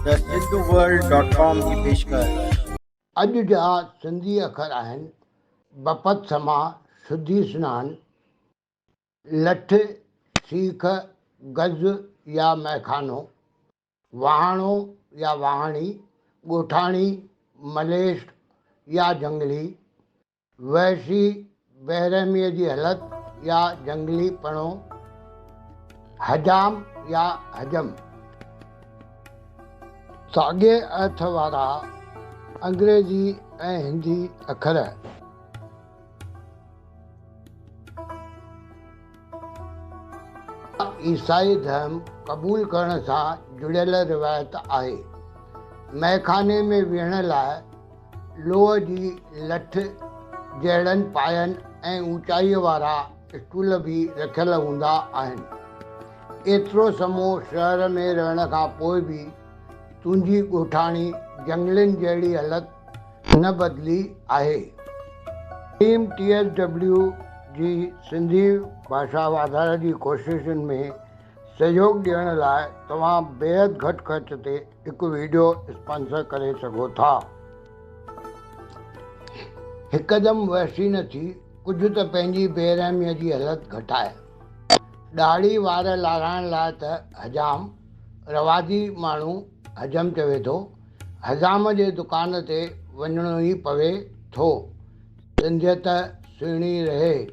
The सिंधुवर्ल्ड.com की पेशकश। अॼु जा सिंधी अखर आहिनि बपत समा, शुद्धि सनान, लठ, सीख, गज़ या मैखानो, वहाणो या वाहणी, ॻोठाणी, मलेश या जंगली, वहशी, बेरहमीअ जी हालत या जंगली पणो, हजाम या हजम। साॻिए अर्थ वारा अंग्रेजी ऐं हिंदी अखर ईसाई धर्म क़बूल करण सां जुड़ियल रिवायत आहे। मैखाने में विहण लाइ लोह जी लठ, जहिड़नि पायनि ऐं ऊचाईअ वारा स्टूल बि रखियल हूंदा आहिनि। एतिरो समो शहर में रहण खां पोइ बि तुंहिंजी ॻोठाणी जंगलनि जहिड़ी हालत न बदिली आहे। टीम TSW जी सिंधी भाषा वाधारे जी कोशिशुनि में सहयोग ॾियण लाइ तव्हां बेहद घटि ख़र्च ते हिकु वीडियो स्पॉन्सर करे सघो था। हिकदमि वहशी न थी, कुझु त पंहिंजी बेरहमीअ जी हालत घटाए। ॾाढ़ी वार लाराइण लाइ त हजाम, रवाजी माण्हू हजम चवे थो, हजाम जे दुकान ते वञिणो ई पवे थो। सिंधियत सुहिणी रहे।